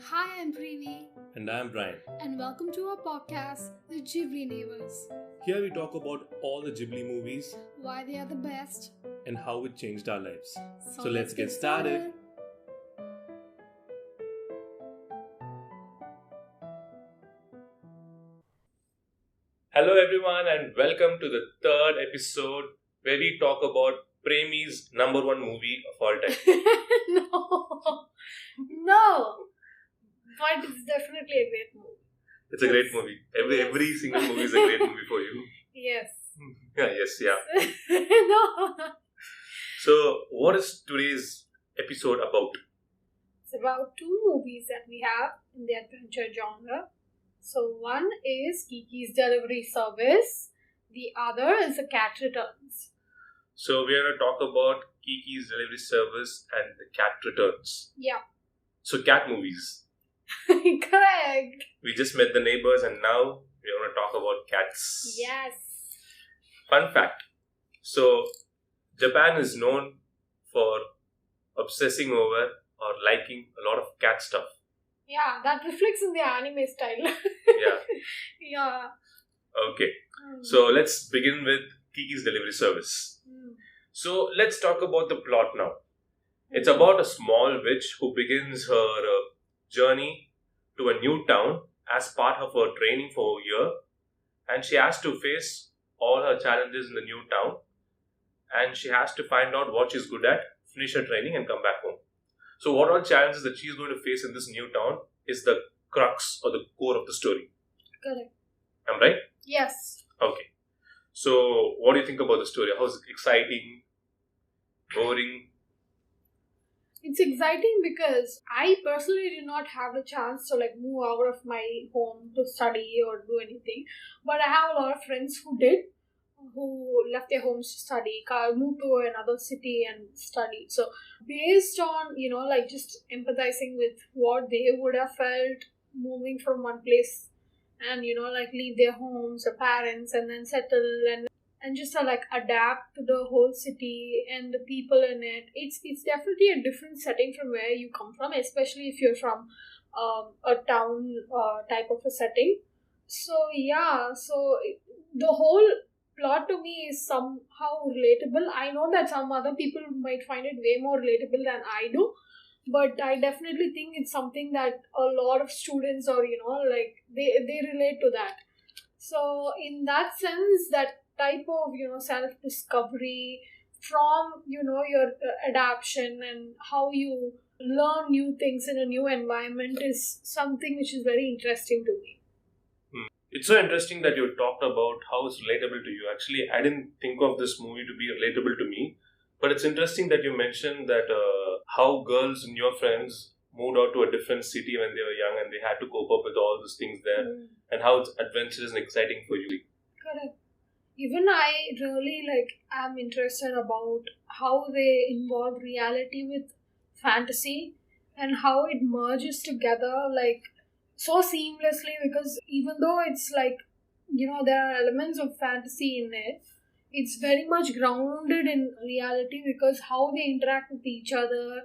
Hi, I'm Preeti, And I'm Brian. and welcome to our podcast, The Ghibli Neighbors. Here we talk about all the Ghibli movies Why they are the best. and how it changed our lives. So Let's get started. Hello everyone and welcome to the third episode where we talk about Premi's number one movie of all time. no, but it's definitely a great movie. It's a great movie. Every single movie is a great movie for you. Yes. Yeah. no, So what is today's episode about? it's about two movies that we have in the adventure genre. So one is Kiki's Delivery Service. The other is The Cat Returns. So we are going to talk about Kiki's Delivery Service and The Cat Returns. Yeah. So cat movies. Correct. We just met the neighbors and now we're going to talk about cats. Yes. Fun fact. So Japan is known for obsessing over or liking a lot of cat stuff. Yeah, that reflects in the anime style. Yeah. Yeah. Okay. So let's begin with Kiki's Delivery Service. So let's talk about the plot now. It's about a small witch who begins her journey to a new town as part of her training for a year, and she has to face all her challenges in the new town, and she has to find out what she's good at, finish her training and come back home. So what all challenges that she's going to face in this new town is the crux or the core of the story. Correct. Am I right? Yes. Okay. So what do you think about the story? How's it exciting? Boring? It's exciting because I personally did not have the chance to move out of my home to study or do anything. But I have a lot of friends who did, who left their homes to study, moved to another city and studied. So based on, just empathizing with what they would have felt moving from one place and, leave their homes, their parents and then settle and just adapt to the whole city and the people in it. It's definitely a different setting from where you come from, especially if you're from a town type of a setting. So yeah, the whole plot to me is somehow relatable. I know that some other people might find it way more relatable than I do, but I definitely think it's something that a lot of students or they relate to that. So in that sense, that type of self discovery from your adaptation and how you learn new things in a new environment is something which is very interesting to me. It's so interesting that you talked about how it's relatable to you. Actually, I didn't think of this movie to be relatable to me. But it's interesting that you mentioned that how girls and your friends moved out to a different city when they were young and they had to cope up with all these things there and how it's adventurous and exciting for you. Correct. Even I really am interested about how they involve reality with fantasy and how it merges together so seamlessly, because even though it's there are elements of fantasy in it, it's very much grounded in reality because how they interact with each other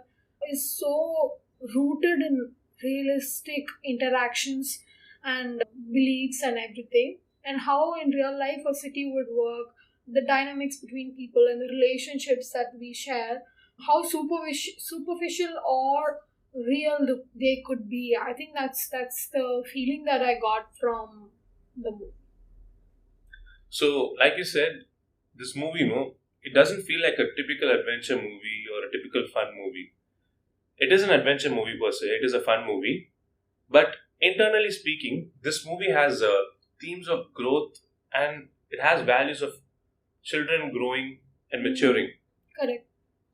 is so rooted in realistic interactions and beliefs and everything, and how in real life a city would work, the dynamics between people and the relationships that we share, how superficial or real they could be. I think that's the feeling that I got from the movie. So, like you said, this movie, it doesn't feel like a typical adventure movie or a typical fun movie. It is an adventure movie per se, it is a fun movie. But internally speaking, this movie has themes of growth and it has values of children growing and maturing. Correct.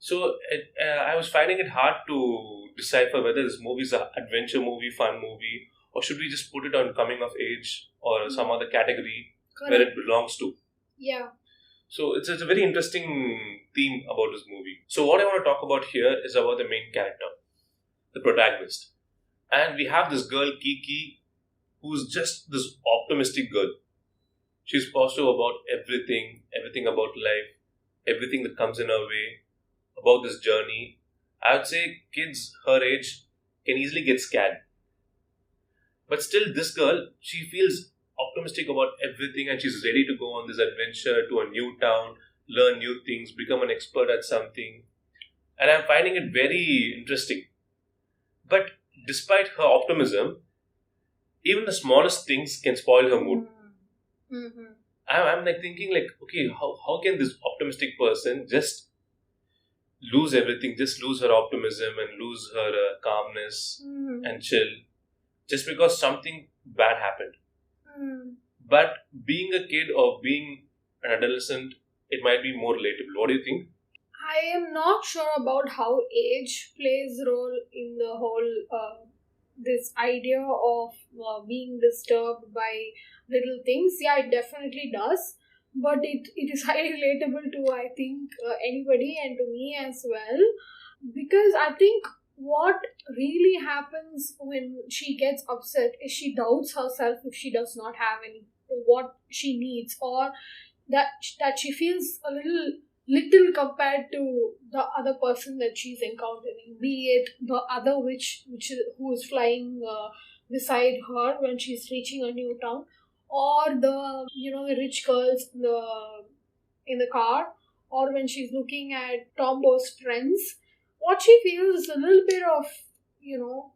So I was finding it hard to decipher whether this movie is an adventure movie, fun movie, or should we just put it on coming of age or some other category where it belongs to. Yeah. So it's a very interesting theme about this movie. So what I want to talk about here is about the main character, the protagonist. And we have this girl, Kiki, who's just this optimistic girl. She's positive about everything about life, everything that comes in her way, about this journey. I would say kids her age can easily get scared But still, this girl, she feels optimistic about everything and she's ready to go on this adventure to a new town, learn new things, become an expert at something. And I'm finding it very interesting. But despite her optimism, even the smallest things can spoil her mood. Mm-hmm. I'm like thinking like, okay, how can this optimistic person just lose everything, just lose her optimism and lose her calmness Mm-hmm. and chill just because something bad happened. Mm. But being a kid or being an adolescent, it might be more relatable. What do you think? I am not sure about how age plays role in the whole this idea of being disturbed by little things. Yeah, it definitely does, but it is highly relatable to, I think, anybody and to me as well, because I think what really happens when she gets upset is she doubts herself if she does not have any what she needs, or that she feels a little compared to the other person that she's encountering, be it the other who is flying beside her when she's reaching a new town, or the rich girls in the car, or when she's looking at Tombo's friends. What she feels is a little bit of, you know,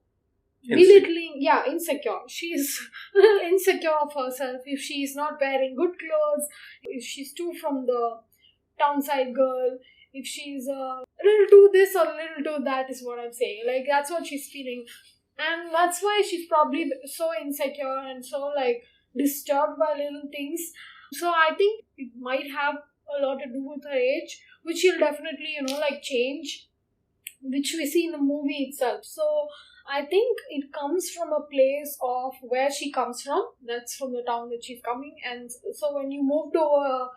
belittling, yeah, insecure. She's a little insecure of herself if she's not wearing good clothes, if she's too from the townside girl, if she's a little too this or a little too that, is what I'm saying. Like, that's what she's feeling. And that's why she's probably so insecure and so, like, disturbed by little things. So I think it might have a lot to do with her age, which she'll definitely, like, change, which we see in the movie itself. So I think it comes from a place of where she comes from. That's from the town that she's coming. And so when you move to a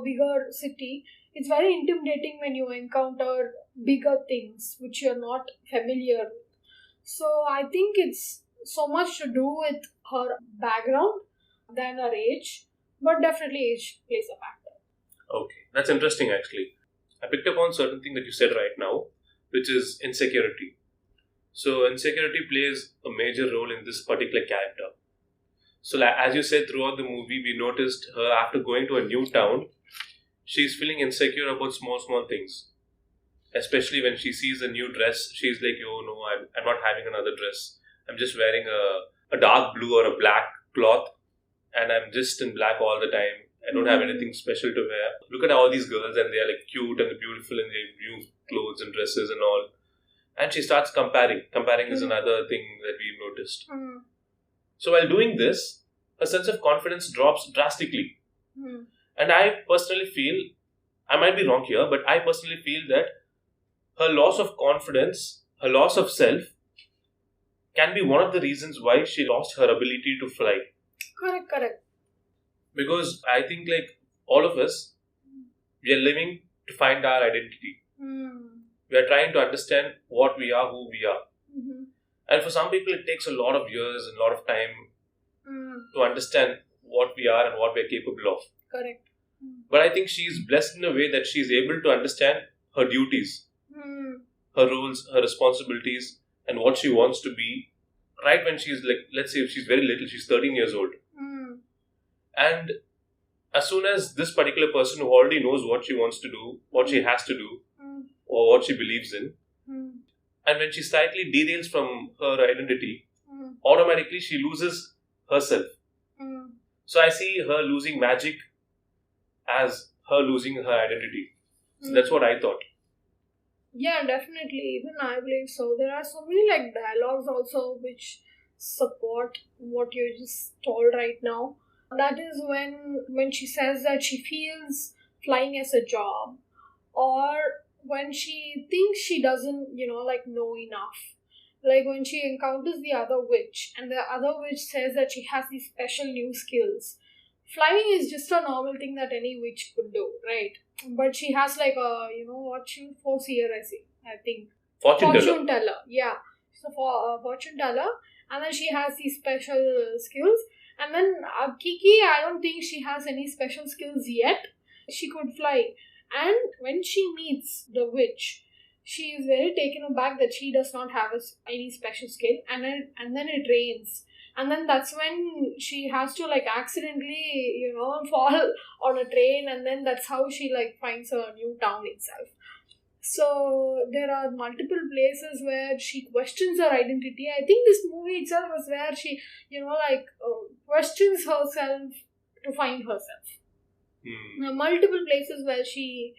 bigger city, it's very intimidating when you encounter bigger things which you're not familiar with. So I think it's so much to do with her background than her age, but definitely age plays a factor. Okay, that's interesting actually. I picked up on certain thing that you said right now, which is insecurity. So insecurity plays a major role in this particular character. So like, as you said throughout the movie, we noticed her after going to a new town, she's feeling insecure about small things. Especially when she sees a new dress, she's like, oh no, I'm not having another dress. I'm just wearing a dark blue or a black cloth and I'm just in black all the time. I don't have anything special to wear. Look at all these girls and they are like cute and beautiful in their new clothes and dresses and all. And she starts comparing. Comparing is another thing that we've noticed. So while doing this, her sense of confidence drops drastically. And I personally feel, I might be wrong here, but I personally feel that her loss of confidence, her loss of self, can be one of the reasons why she lost her ability to fly. Correct. Because I think like all of us, we are living to find our identity. We are trying to understand what we are, who we are. And for some people, it takes a lot of years and a lot of time to understand what we are and what we are capable of. Correct. But I think she is blessed in a way that she is able to understand her duties, her roles, her responsibilities, and what she wants to be. Right when she's like, let's say if she's very little, she's 13 years old. And as soon as this particular person who already knows what she wants to do, what she has to do, or what she believes in, and when she slightly derails from her identity, automatically she loses herself. So I see her losing magic as her losing her identity. So that's what I thought. Yeah, definitely. Even I believe so. There are so many like dialogues also which support what you just told right now. That is when she says that she feels flying as a job, or when she thinks she doesn't, know enough. Like when she encounters the other witch, and the other witch says that she has these special new skills. Flying is just a normal thing that any witch could do, right? But she has like a, what she foreseer, I think. Fortune teller. Yeah. So for fortune teller, and then she has these special skills. And then Kiki, I don't think she has any special skills yet. She could fly. And when she meets the witch, she is very taken aback that she does not have any special skill, and then it rains, and then that's when she has to like accidentally fall on a train, and then that's how she like finds her new town itself. So there are multiple places where she questions her identity. I think this movie itself was where she questions herself to find herself. There are multiple places where she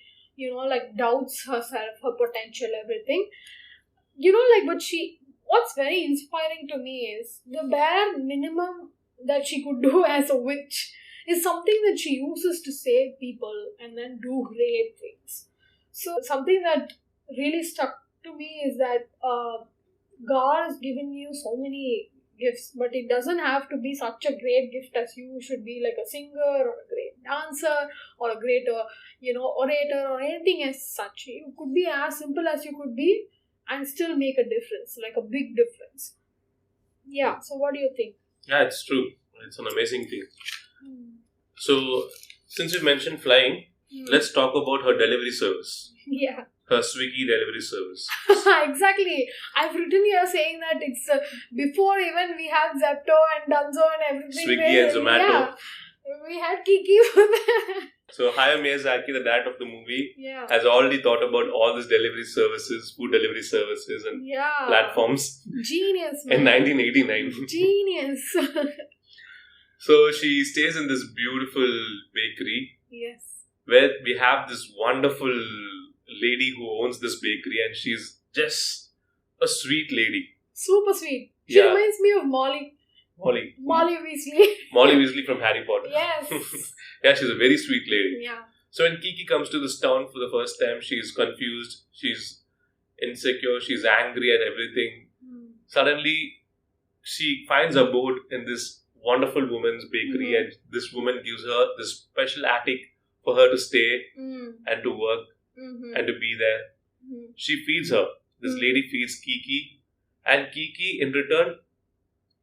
doubts herself, her potential, everything. But what's very inspiring to me is the bare minimum that she could do as a witch is something that she uses to save people and then do great things. So something that really stuck to me is that God has given you so many gifts, but it doesn't have to be such a great gift as you should be like a singer or a great dancer or a great orator or anything as such. You could be as simple as you could be and still make a difference, like a big difference. Yeah, so what do you think? Yeah, it's true. It's an amazing thing. So, since you mentioned flying, let's talk about her delivery service. Yeah. Her Swiggy delivery service. Exactly. I've written here saying that it's before even we had Zepto and Dunzo and everything. Swiggy and Zomato. Yeah, we had Kiki for that. So Hayao Miyazaki, the dad of the movie, has already thought about all these delivery services, food delivery services and platforms. Genius, man. In 1989. Genius. So she stays in this beautiful bakery. Yes. Where we have this wonderful lady who owns this bakery, and she's just a sweet lady. Super sweet. She reminds me of Molly. Molly Weasley. Molly Weasley from Harry Potter. Yes. Yeah, she's a very sweet lady. Yeah. So when Kiki comes to this town for the first time, she's confused, she's insecure, she's angry at everything. Suddenly, she finds a board in this wonderful woman's bakery, and this woman gives her this special attic for her to stay and to work and to be there. She feeds her. This lady feeds Kiki, and Kiki in return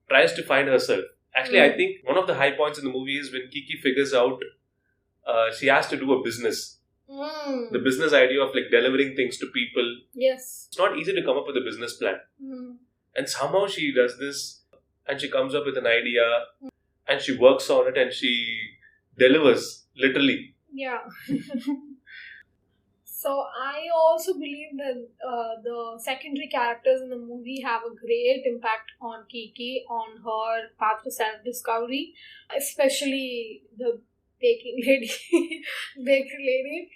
tries to find herself. Actually, I think one of the high points in the movie is when Kiki figures out she has to do a business. The business idea of like delivering things to people. Yes. It's not easy to come up with a business plan. And somehow she does this, and she comes up with an idea, and she works on it, and she delivers, literally. Yeah. So I also believe that the secondary characters in the movie have a great impact on Kiki, on her path to self-discovery, especially the baking lady, bakery lady.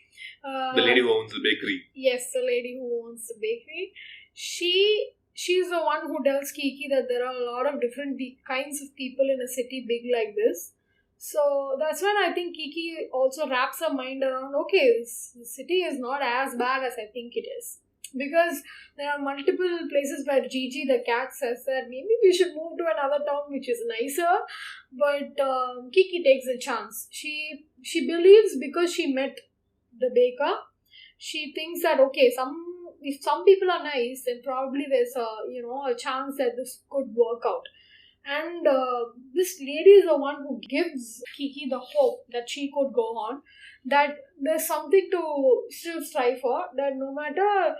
The lady who owns the bakery. Yes, the lady who owns the bakery. She's the one who tells Kiki that there are a lot of different kinds of people in a city big like this. So that's when I think Kiki also wraps her mind around, okay, this city is not as bad as I think it is. Because there are multiple places where Gigi the cat says that maybe we should move to another town which is nicer. But Kiki takes a chance. She believes because she met the baker, she thinks that, okay, if some people are nice, then probably there's a chance that this could work out. And this lady is the one who gives Kiki the hope that she could go on, that there's something to still strive for, that no matter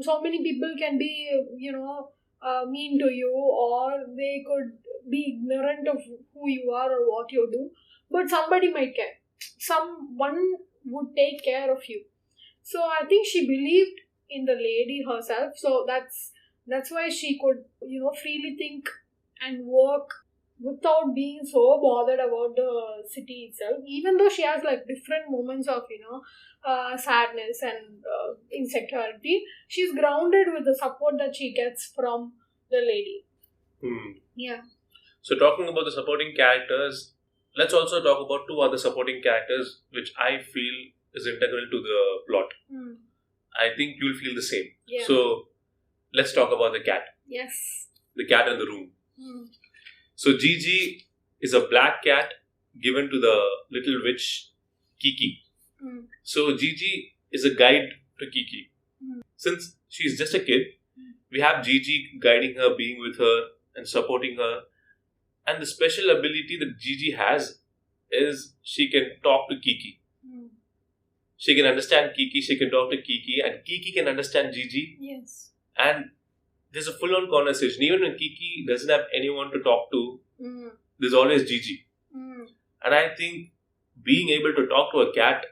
so many people can be, mean to you, or they could be ignorant of who you are or what you do, but somebody might care. Someone would take care of you. So I think she believed in the lady herself. So that's why she could, freely think and work without being so bothered about the city itself, even though she has like different moments of sadness and insecurity. She's grounded with the support that she gets from the lady. Yeah. So talking about the supporting characters, let's also talk about two other supporting characters which I feel is integral to the plot. I think you'll feel the same. Yeah. So let's talk about the cat. Yes. The cat in the room. So Gigi is a black cat given to the little witch Kiki. So Gigi is a guide to Kiki. Since she's just a kid, we have Gigi guiding her, being with her and supporting her. And the special ability that Gigi has is she can talk to Kiki. She can understand Kiki, she can talk to Kiki, and Kiki can understand Gigi. Yes. And there's a full on conversation. Even when Kiki doesn't have anyone to talk to, there's always Gigi. And I think being able to talk to a cat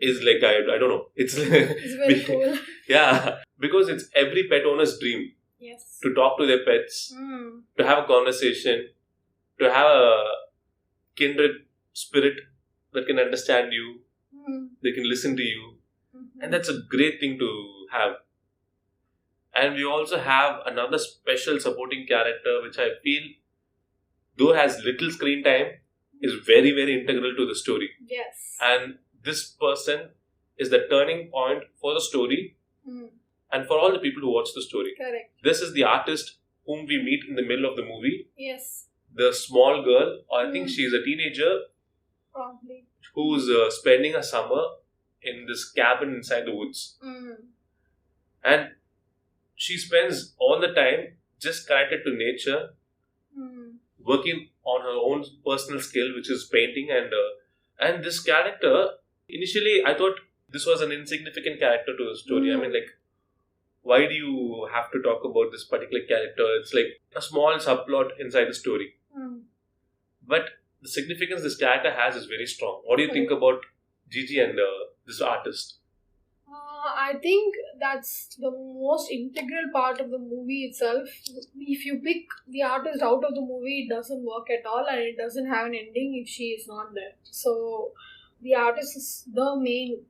is like, I don't know. It's very cool. Yeah, because it's every pet owner's dream. Yes. To talk to their pets, to have a conversation, to have a kindred spirit that can understand you, they can listen to you. And that's a great thing to have. And we also have another special supporting character which I feel, though has little screen time, is very, very integral to the story. Yes. And this person is the turning point for the story and for all the people who watch the story. Correct. This is the artist whom we meet in the middle of the movie. Yes. The small girl, or I think she's a teenager, probably, who's spending a summer in this cabin inside the woods. And she spends all the time just connected to nature, working on her own personal skill, which is painting. And this character, initially I thought this was an insignificant character to the story. I mean, like, why do you have to talk about this particular character? It's like a small subplot inside the story. But the significance this character has is very strong. What do you think about Gigi and this artist? I think that's the most integral part of the movie itself. If you pick the artist out of the movie, it doesn't work at all, and it doesn't have an ending if she is not there. So the artist is the main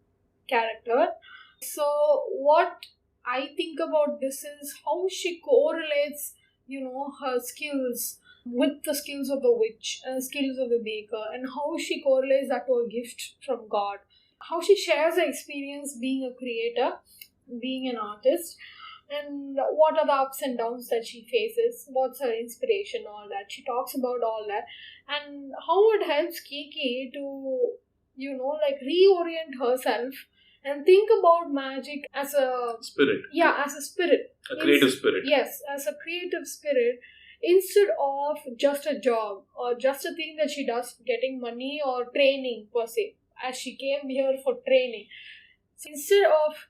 character. So what I think about this is how she correlates, her skills with the skills of the witch and skills of the baker, and how she correlates that to a gift from God. How she shares her experience being a creator, being an artist, and what are the ups and downs that she faces, what's her inspiration, all that. She talks about all that, and how it helps Kiki to, reorient herself and think about magic as a spirit. Yeah, as a spirit. A creative spirit. Yes, as a creative spirit, instead of just a job or just a thing that she does getting money or training per se, as she came here for training. So instead of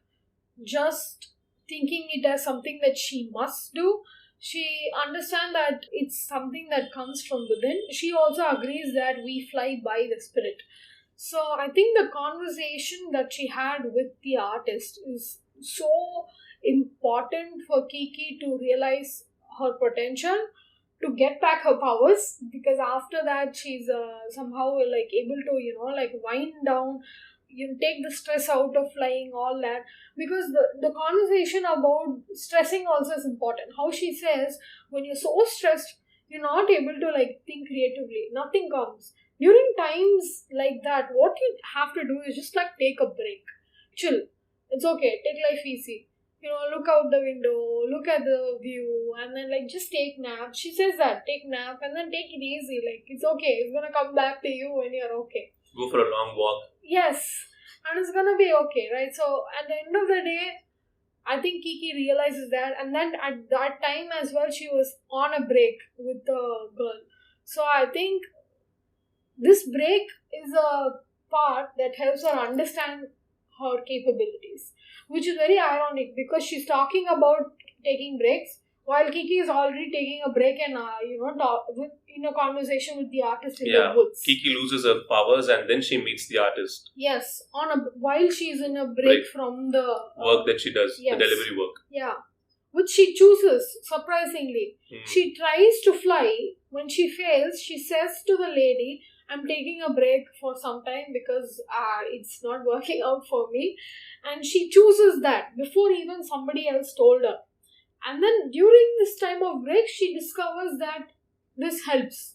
just thinking it as something that she must do, she understands that it's something that comes from within. She also agrees that we fly by the spirit. So I think the conversation that she had with the artist is so important for Kiki to realize her potential, to get back her powers, because after that she's somehow able to wind down, take the stress out of flying, all that. Because the conversation about stressing also is important. How she says, when you're so stressed, you're not able to think creatively, nothing comes. During times like that, what you have to do is just take a break, chill, it's okay, take life easy. Look out the window, look at the view, and then just take nap. She says that, take nap and then take it easy. It's okay. It's gonna come back to you when you're okay. Go for a long walk. Yes, and it's gonna be okay, right? So at the end of the day, I think Kiki realizes that, and then at that time as well, she was on a break with the girl. So I think this break is a part that helps her understand her capabilities, which is very ironic because she's talking about taking breaks while Kiki is already taking a break and in a conversation with the artist in the woods. Kiki loses her powers and then she meets the artist. Yes, while she's in a break from the work that she does, the delivery work. Yeah, which she chooses surprisingly. She tries to fly. When she fails, she says to the lady, I'm taking a break for some time because it's not working out for me. And she chooses that before even somebody else told her. And then during this time of break, she discovers that this helps,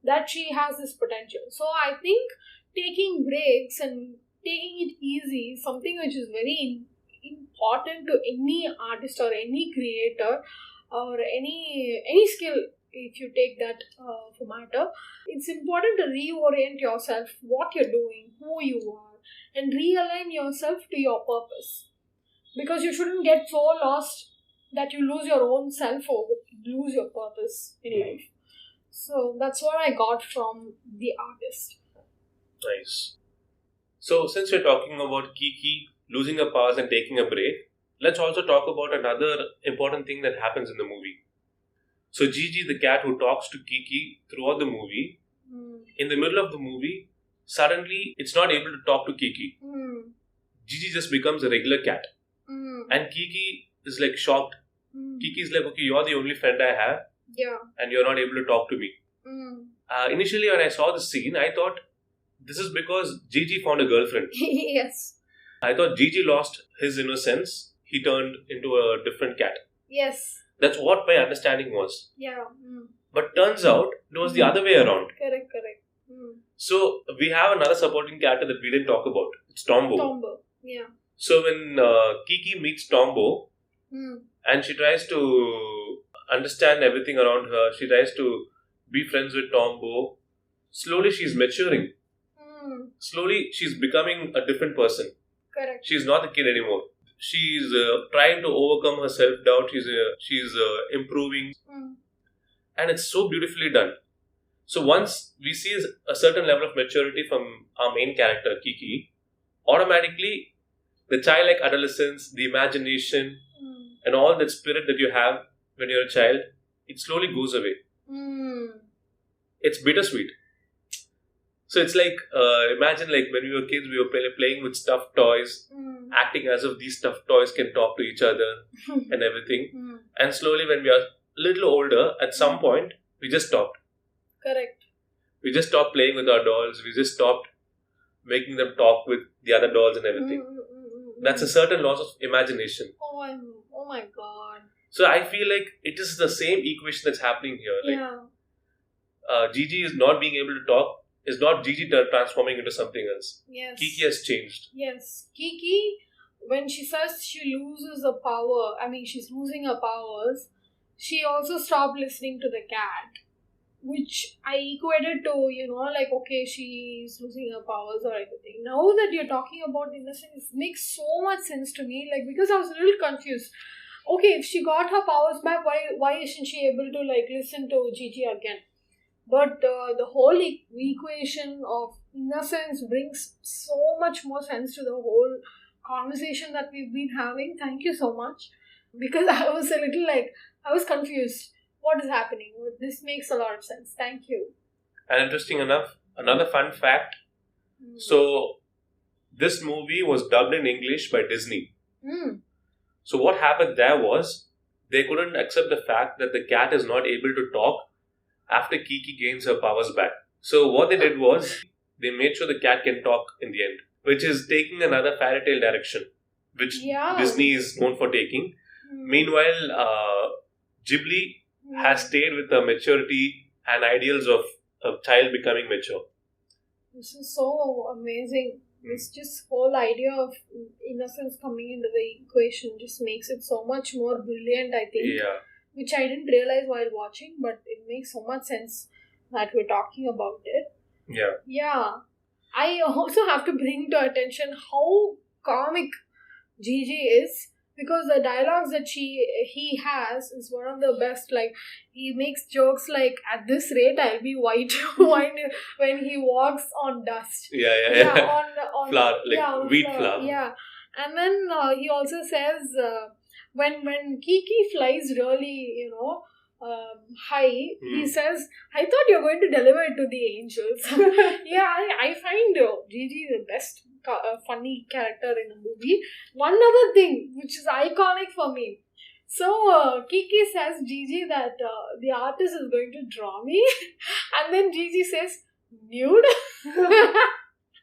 that she has this potential. So I think taking breaks and taking it easy is something which is very important to any artist or any creator or any skill. If you take that for matter, it's important to reorient yourself, what you're doing, who you are, and realign yourself to your purpose. Because you shouldn't get so lost that you lose your own self or lose your purpose in life. So that's what I got from the artist. Nice. So, since we're talking about Kiki losing her powers and taking a break, let's also talk about another important thing that happens in the movie. So, Gigi, the cat who talks to Kiki throughout the movie, in the middle of the movie, suddenly it's not able to talk to Kiki. Gigi just becomes a regular cat. And Kiki is like shocked. Kiki is like, okay, you're the only friend I have. Yeah. And you're not able to talk to me. Initially, when I saw the scene, I thought this is because Gigi found a girlfriend. Yes. I thought Gigi lost his innocence. He turned into a different cat. Yes. That's what my understanding was. Yeah. But turns out it was the other way around. Correct. So we have another supporting character that we didn't talk about. It's Tombo. Tombo. Yeah. So when Kiki meets Tombo and she tries to understand everything around her, she tries to be friends with Tombo. Slowly she's maturing. Slowly she's becoming a different person. Correct. She's not a kid anymore. She's trying to overcome her self-doubt. She's improving. And it's so beautifully done. So once we see a certain level of maturity from our main character, Kiki, automatically the childlike adolescence, the imagination, and all that spirit that you have when you're a child, it slowly goes away. It's bittersweet. So it's like, imagine like when we were kids, we were playing with stuffed toys, acting as if these stuffed toys can talk to each other and everything. And slowly when we are a little older, at some point, we just stopped. Correct. We just stopped playing with our dolls. We just stopped making them talk with the other dolls and everything. That's a certain loss of imagination. Oh my God. So I feel like it is the same equation that's happening here. Like, Gigi is not being able to talk. Is not Gigi transforming into something else. Yes. Kiki has changed. Yes. Kiki, when she says she loses her power, she's losing her powers, she also stopped listening to the cat. Which I equated to, like, okay, she's losing her powers or everything. Now that you're talking about innocence, it makes so much sense to me. Like, because I was a little confused. Okay, if she got her powers back, why isn't she able to, like, listen to Gigi again? But the whole equation of innocence brings so much more sense to the whole conversation that we've been having. Thank you so much. Because I was a little like, I was confused. What is happening? This makes a lot of sense. Thank you. And interesting enough, another fun fact. So, this movie was dubbed in English by Disney. So, what happened there was, they couldn't accept the fact that the cat is not able to talk after Kiki gains her powers back. So, what they did was, they made sure the cat can talk in the end, which is taking another fairy tale direction, which Disney is known for taking. Meanwhile, Ghibli has stayed with the maturity and ideals of a child becoming mature. This is so amazing. This just whole idea of innocence coming into the equation just makes it so much more brilliant, I think. Yeah. Which I didn't realize while watching, but it makes so much sense that we're talking about it. Yeah. Yeah. I also have to bring to attention how comic Gigi is. Because the dialogues that he has is one of the best. Like, he makes jokes like, at this rate, I'll be white when he walks on dust. Yeah. On flour, like wheat flour. Yeah. And then he also says, when Kiki flies really, high, he says, I thought you're going to deliver it to the angels. Yeah, I find Gigi the best funny character in the movie. One other thing which is iconic for me. So Kiki says Gigi that the artist is going to draw me, and then Gigi says nude.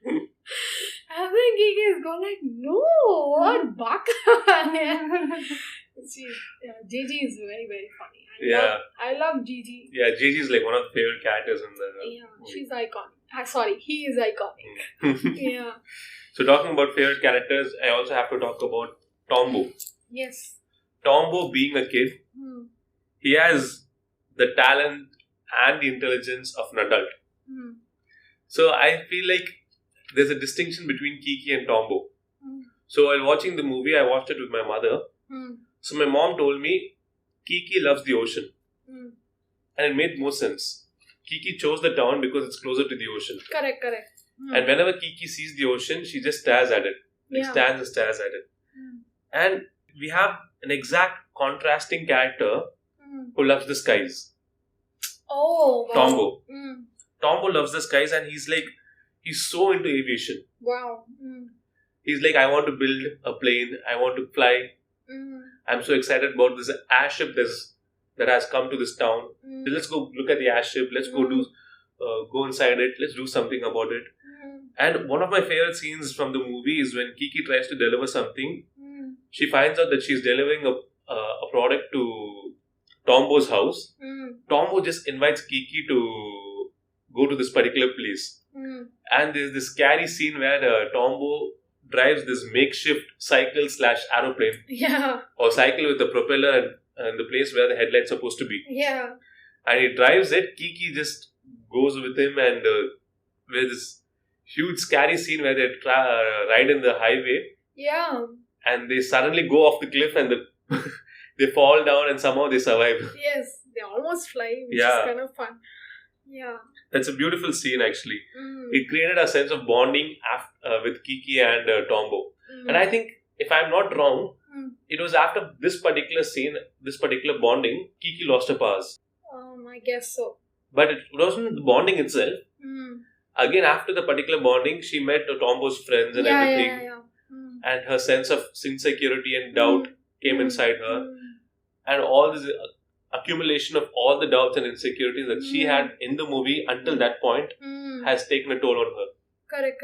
And then Kiki is going like, no, what buck? Gigi is very, very funny. I love Gigi. Yeah, Gigi is like one of the favorite characters in the movie. She's iconic. He is iconic. Yeah. So talking about favorite characters, I also have to talk about Tombo. Yes. Tombo being a kid, he has the talent and the intelligence of an adult. So I feel like there's a distinction between Kiki and Tombo. So while watching the movie, I watched it with my mother. So my mom told me Kiki loves the ocean. And it made more sense. Kiki chose the town because it's closer to the ocean. Correct. And whenever Kiki sees the ocean, she just stares at it. Like stands and stares at it. And we have an exact contrasting character who loves the skies. Oh, wow. Tombo. Tombo loves the skies and he's so into aviation. Wow. He's like, I want to build a plane. I want to fly. I'm so excited about this airship that has come to this town. Let's go look at the airship. Let's go go inside it. Let's do something about it. And one of my favorite scenes from the movie is when Kiki tries to deliver something. She finds out that she's delivering a product to Tombo's house. Tombo just invites Kiki to go to this particular place. And there's this scary scene where Tombo drives this makeshift cycle / aeroplane. Yeah. Or cycle with the propeller and the place where the headlight's supposed to be. Yeah. And he drives it. Kiki just goes with him and there's this huge scary scene where they ride in the highway. Yeah. And they suddenly go off the cliff and they fall down and somehow they survive. Yes, they almost fly, which is kind of fun. Yeah. That's a beautiful scene actually. It created a sense of bonding with Kiki and Tombo. And I think, if I'm not wrong, it was after this particular scene, this particular bonding, Kiki lost her powers. I guess so. But it wasn't the bonding itself. Again, after the particular bonding, she met Tombo's friends and everything. Yeah. And her sense of insecurity and doubt came inside her. And all this accumulation of all the doubts and insecurities that she had in the movie until that point has taken a toll on her. Correct.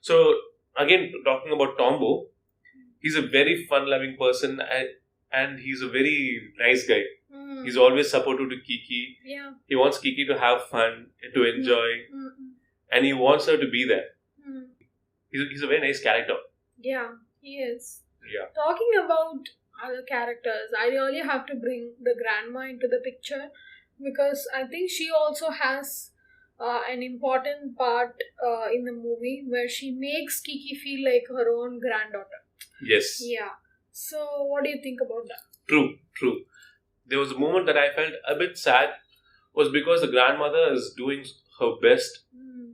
So, again, talking about Tombo, he's a very fun-loving person and he's a very nice guy. He's always supportive to Kiki. Yeah. He wants Kiki to have fun, to enjoy, and he wants her to be there. He's a very nice character. Yeah, he is. Yeah. Talking about other characters, I really have to bring the grandma into the picture because I think she also has an important part in the movie where she makes Kiki feel like her own granddaughter. Yes. Yeah. So, what do you think about that? True. There was a moment that I felt a bit sad was because the grandmother is doing her best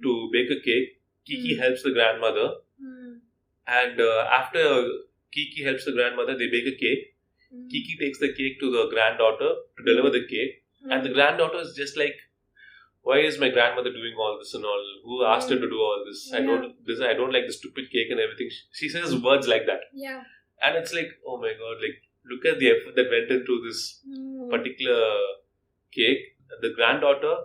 to bake a cake. Kiki helps the grandmother. And after Kiki helps the grandmother, they bake a cake. Kiki takes the cake to the granddaughter to deliver the cake. And the granddaughter is just like, why is my grandmother doing all this and all? Who asked her to do all this? I don't like the stupid cake and everything. She says words like that. Yeah. And it's like, oh my god, like, look at the effort that went into this particular cake. The granddaughter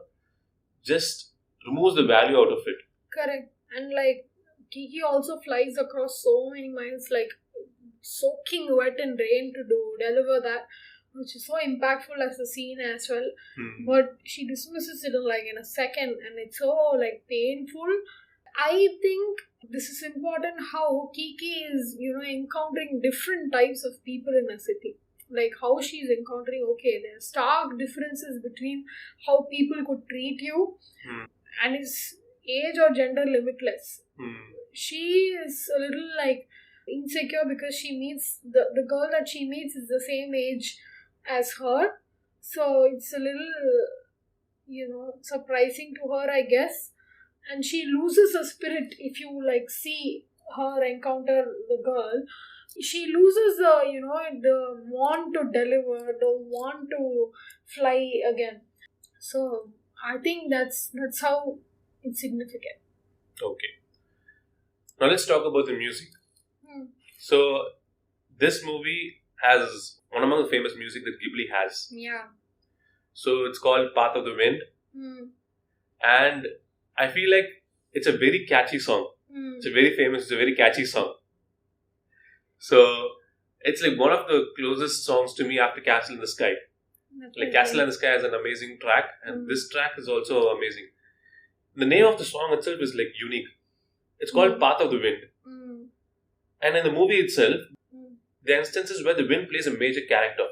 just removes the value out of it. Correct. And like, Kiki also flies across so many miles, like soaking wet in rain to deliver that, which is so impactful as a scene as well. But she dismisses it in a second, and it's so like painful. I think this is important how Kiki is, encountering different types of people in a city. Like how she's encountering, there are stark differences between how people could treat you and it's age or gender limitless. She is a little like insecure because she meets the girl that she meets is the same age as her. So it's a little, surprising to her, I guess. And she loses her spirit if you see her encounter the girl. She loses the want to deliver, the want to fly again. So I think that's how it's significant. Okay. Now let's talk about the music. So this movie has one among the famous music that Ghibli has. Yeah. So it's called Path of the Wind. And I feel like it's a very catchy song. It's a very catchy song. So it's like one of the closest songs to me after Castle in the Sky. Like Castle in the Sky has an amazing track and this track is also amazing. The name of the song itself is like unique. It's called Path of the Wind. And in the movie itself, there are instances where the wind plays a major character.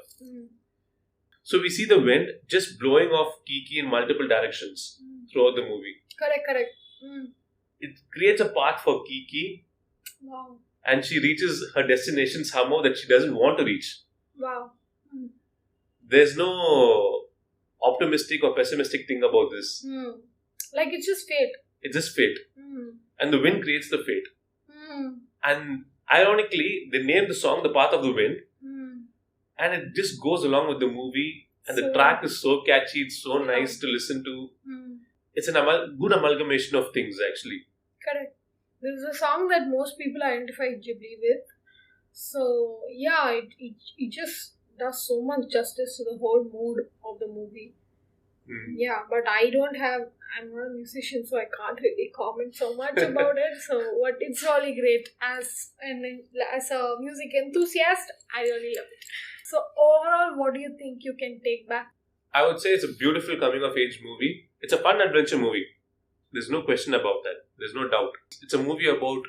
So we see the wind just blowing off Kiki in multiple directions throughout the movie. Correct. It creates a path for Kiki. Wow. And she reaches her destination somehow that she doesn't want to reach. Wow. There's no optimistic or pessimistic thing about this. Like it's just fate. It's just fate. Mm. And the wind creates the fate. Mm. And ironically, they named the song The Path of the Wind. Mm. And it just goes along with the movie. And the So- track is so catchy. It's so Yeah. nice to listen to. Mm. It's an good amalgamation of things, actually. Correct. This is a song that most people identify Ghibli with. So, yeah, it just does so much justice to the whole mood of the movie. Mm. Yeah, but I'm not a musician, so I can't really comment so much about it. So, what it's really great as a music enthusiast, I really love it. So, overall, what do you think you can take back? I would say it's a beautiful coming of age movie. It's a fun adventure movie. There's no question about that. There's no doubt. It's a movie about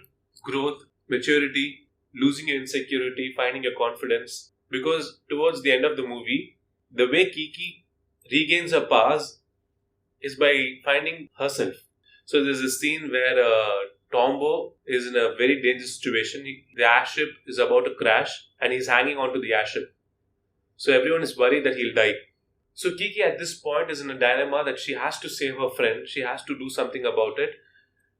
growth, maturity, losing your insecurity, finding your confidence. Because towards the end of the movie, the way Kiki regains her powers is by finding herself. So there's a scene where Tombo is in a very dangerous situation. The airship is about to crash and he's hanging onto the airship. So everyone is worried that he'll die. So Kiki at this point is in a dilemma that she has to save her friend. She has to do something about it.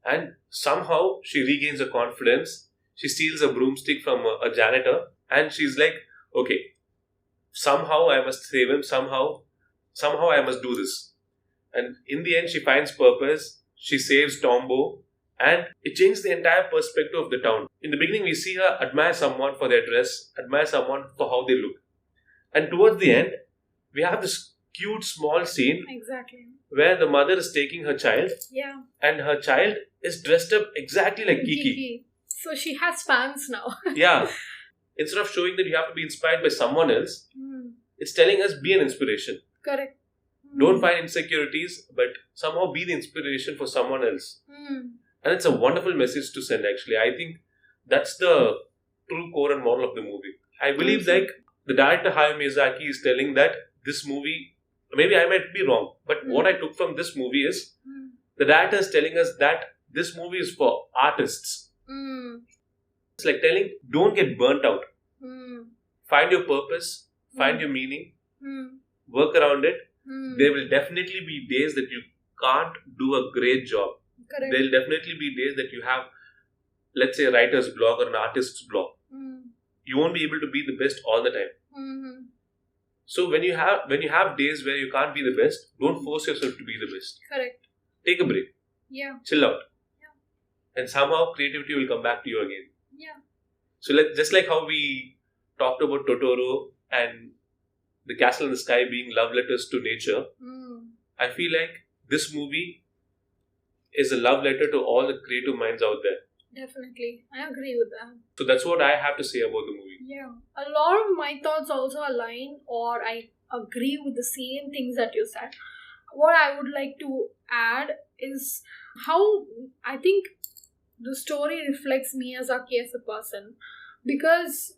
And somehow she regains her confidence. She steals a broomstick from a janitor. And she's like, okay, somehow I must save him. Somehow I must do this. And in the end, she finds purpose. She saves Tombo. And it changes the entire perspective of the town. In the beginning, we see her admire someone for their dress, admire someone for how they look. And towards the end, we have this cute small scene Exactly. where the mother is taking her child Yeah. and her child is dressed up exactly like Kiki. So she has fans now. Yeah. Instead of showing that you have to be inspired by someone else, it's telling us be an inspiration. Correct. Don't find insecurities, but somehow be the inspiration for someone else. And it's a wonderful message to send, actually. I think that's the true core and moral of the movie. I believe like the director Hayao Miyazaki is telling that this movie, maybe I might be wrong, but what I took from this movie is the director is telling us that this movie is for artists. It's like telling, don't get burnt out. Find your purpose, find your meaning, work around it. There will definitely be days that you can't do a great job. Correct. There will definitely be days that you have, let's say, a writer's block or an artist's block. You won't be able to be the best all the time. So when you have days where you can't be the best, don't force yourself to be the best. Correct. Take a break. Yeah. Chill out. Yeah. And somehow creativity will come back to you again. Yeah. So just like how we talked about Totoro and the castle in the sky being love letters to nature, I feel like this movie is a love letter to all the creative minds out there. Definitely. I agree with that. So that's what I have to say about the movie. Yeah. A lot of my thoughts also align, or I agree with the same things that you said. What I would like to add is how I think the story reflects Miyazaki as a person, because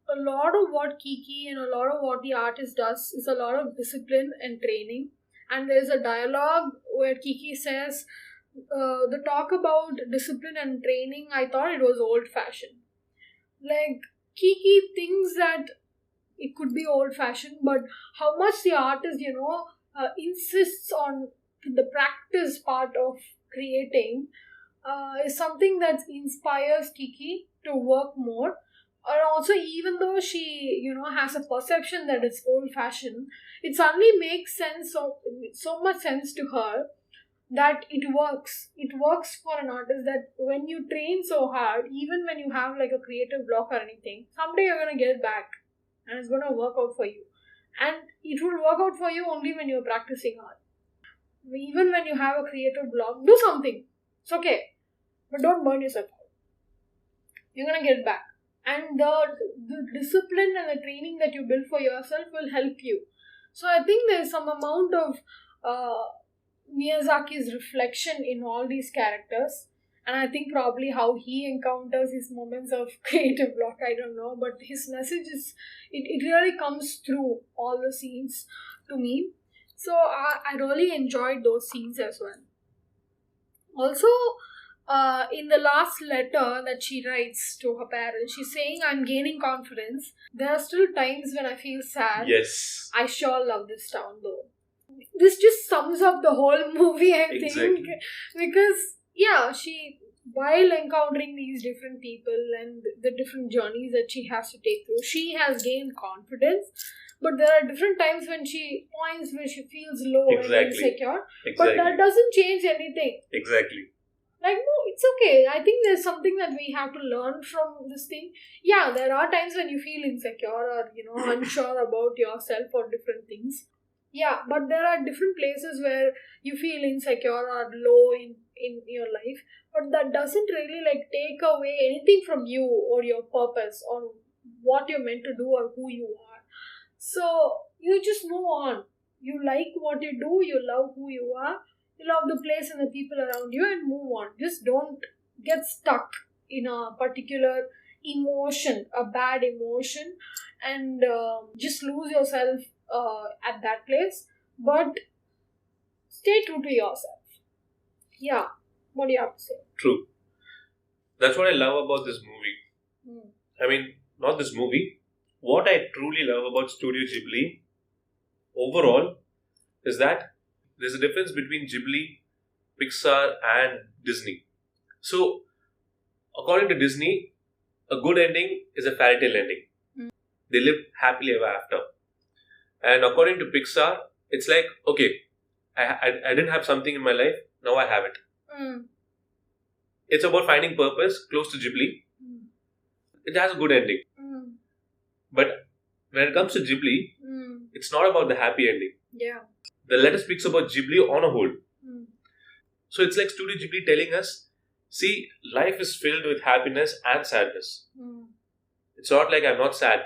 a lot of what Kiki and a lot of what the artist does is a lot of discipline and training. And there's a dialogue where Kiki says, the talk about discipline and training, I thought it was old fashioned. Like, Kiki thinks that it could be old fashioned, but how much the artist, insists on the practice part of creating is something that inspires Kiki to work more. Or also, even though she, has a perception that it's old fashioned, it suddenly makes sense, so much sense to her that it works. It works for an artist that when you train so hard, even when you have like a creative block or anything, someday you're going to get it back and it's going to work out for you. And it will work out for you only when you're practicing hard. Even when you have a creative block, do something. It's okay. But don't burn yourself out. You're going to get it back. And the discipline and the training that you build for yourself will help you. So I think there's some amount of Miyazaki's reflection in all these characters. And I think probably how he encounters his moments of creative block, I don't know. But his message is, it really comes through all the scenes to me. So I really enjoyed those scenes as well. Also, in the last letter that she writes to her parents, she's saying, I'm gaining confidence. There are still times when I feel sad. Yes. I sure love this town though. This just sums up the whole movie, I think. Exactly. Because, while encountering these different people and the different journeys that she has to take through, she has gained confidence. But there are different times when points where she feels low and insecure. But that doesn't change anything. Exactly. Like, no, it's okay. I think there's something that we have to learn from this thing. Yeah, there are times when you feel insecure or, unsure about yourself or different things. Yeah, but there are different places where you feel insecure or low in your life. But that doesn't really, take away anything from you or your purpose or what you're meant to do or who you are. So, you just move on. You like what you do. You love who you are. You love the place and the people around you and move on. Just don't get stuck in a particular emotion, a bad emotion, and just lose yourself at that place. But stay true to yourself. Yeah. What do you have to say? True. That's what I love about this movie. I mean, not this movie. What I truly love about Studio Ghibli overall is that there's a difference between Ghibli, Pixar and Disney. So, according to Disney, a good ending is a fairy tale ending. They live happily ever after. And according to Pixar, it's like, okay, I didn't have something in my life, now I have it. It's about finding purpose, close to Ghibli. It has a good ending. But when it comes to Ghibli, it's not about the happy ending. Yeah. The letter speaks about Ghibli on a whole. So it's like Studio Ghibli telling us, see, life is filled with happiness and sadness. It's not like I'm not sad.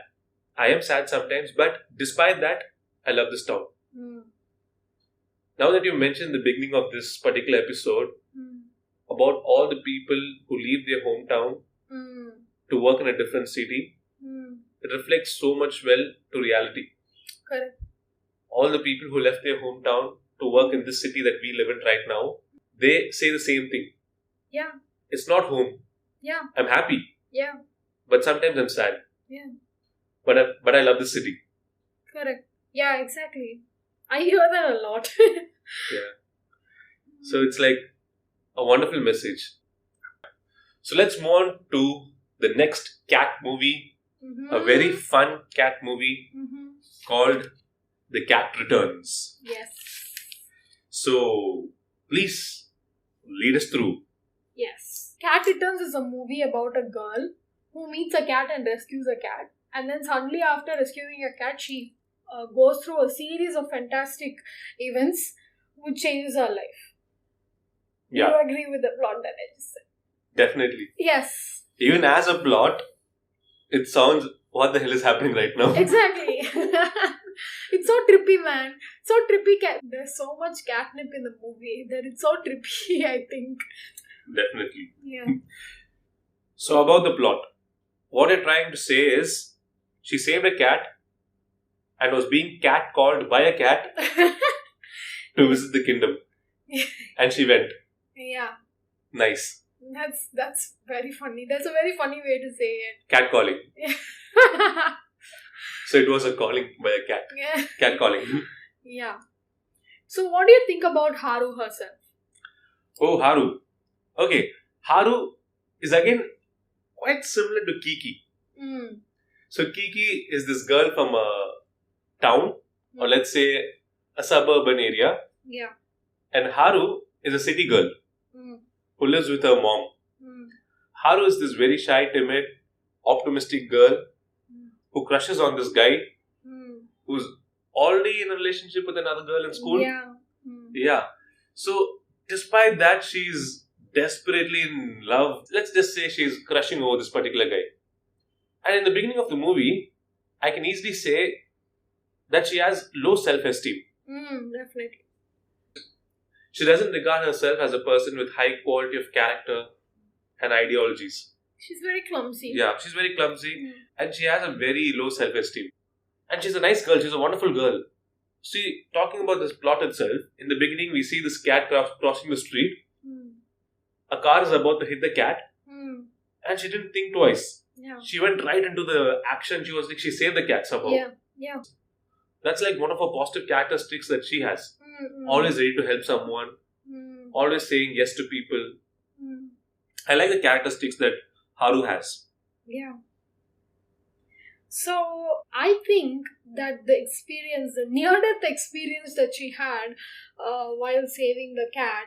I am sad sometimes, but despite that, I love this town. Now that you mentioned the beginning of this particular episode about all the people who leave their hometown to work in a different city, it reflects so much well to reality. Correct. All the people who left their hometown to work in this city that we live in right now, they say the same thing. Yeah. It's not home. Yeah. I'm happy. Yeah. But sometimes I'm sad. Yeah. But I love this city. Correct. Yeah, exactly. I hear that a lot. Yeah. So it's like a wonderful message. So let's move on to the next cat movie. A very fun cat movie called The Cat Returns. Yes. So, please lead us through. Yes. Cat Returns is a movie about a girl who meets a cat and rescues a cat. And then suddenly after rescuing a cat, she goes through a series of fantastic events which changes her life. Yeah. Do you agree with the plot that I just said? Definitely. Yes. Even as a plot, it sounds, what the hell is happening right now? Exactly. It's so trippy, man. So trippy. There's so much catnip in the movie that it's so trippy, I think. Definitely. Yeah. So about the plot, what you're trying to say is, she saved a cat and was being catcalled by a cat to visit the kingdom. And she went. Yeah. Nice. That's very funny. That's a very funny way to say it. Cat calling. So it was a calling by a cat. Yeah. Cat calling. Yeah. So what do you think about Haru herself? Oh, Haru. Okay. Haru is again quite similar to Kiki. So Kiki is this girl from a town, or let's say a suburban area. Yeah. And Haru is a city girl who lives with her mom. Haru is this very shy, timid, optimistic girl who crushes on this guy who's already in a relationship with another girl in school. Yeah. Yeah. So, despite that, she's desperately in love. Let's just say she's crushing over this particular guy. And in the beginning of the movie, I can easily say that she has low self-esteem. Definitely. She doesn't regard herself as a person with high quality of character and ideologies. She's very clumsy. Yeah, she's very clumsy and she has a very low self-esteem. And she's a nice girl, she's a wonderful girl. See, talking about this plot itself, in the beginning we see this cat crossing the street. A car is about to hit the cat and she didn't think twice. Yeah. She went right into the action. She saved the cat somehow. Yeah. That's like one of her positive characteristics that she has. always ready to help someone, always saying yes to people. I like the characteristics that Haru has. Yeah. So I think that the experience, the near-death experience that she had while saving the cat,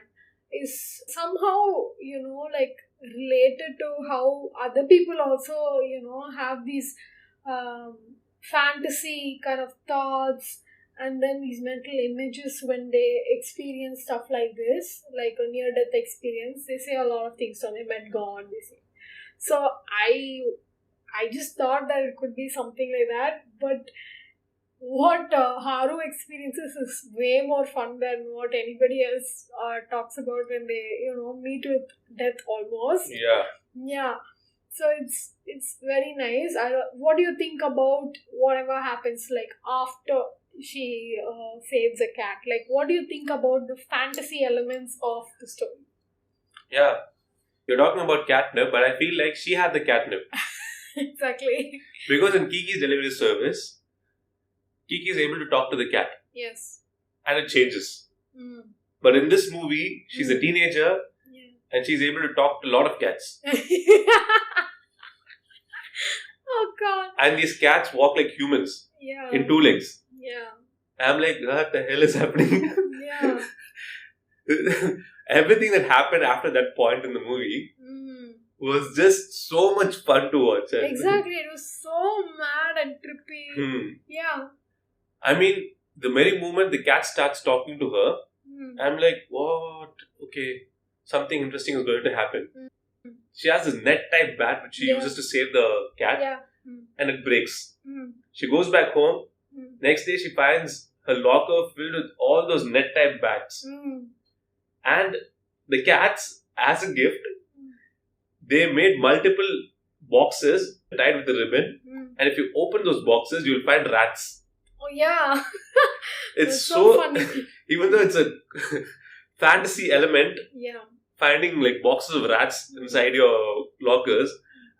is somehow like related to how other people also have these um, fantasy kind of thoughts, and then these mental images when they experience stuff like this, like a near-death experience. They say a lot of things on him and gone. They say. So I just thought that it could be something like that, but what Haru experiences is way more fun than what anybody else talks about when they, meet with death almost. Yeah. Yeah. So it's very nice. What do you think about whatever happens like after she saves a cat? Like, what do you think about the fantasy elements of the story? Yeah. You're talking about catnip, but I feel like she had the catnip. Exactly. Because in Kiki's delivery service, Kiki is able to talk to the cat. Yes. And it changes. But in this movie, she's a teenager and she's able to talk to a lot of cats. Oh God. And these cats walk like humans. Yeah. In 2 legs. Yeah. I'm like, what the hell is happening? Yeah. Everything that happened after that point in the movie was just so much fun to watch. Exactly. It was so mad and trippy. Yeah. I mean, the very moment the cat starts talking to her, I'm like, what? Okay, something interesting is going to happen. She has this net type bat which she uses to save the cat, and it breaks. She goes back home. Next day, she finds her locker filled with all those net type bats. And the cats, as a gift, they made multiple boxes tied with a ribbon. And if you open those boxes, you'll find rats. Oh, yeah. It's so funny. Even though it's a fantasy element, finding like boxes of rats inside your lockers,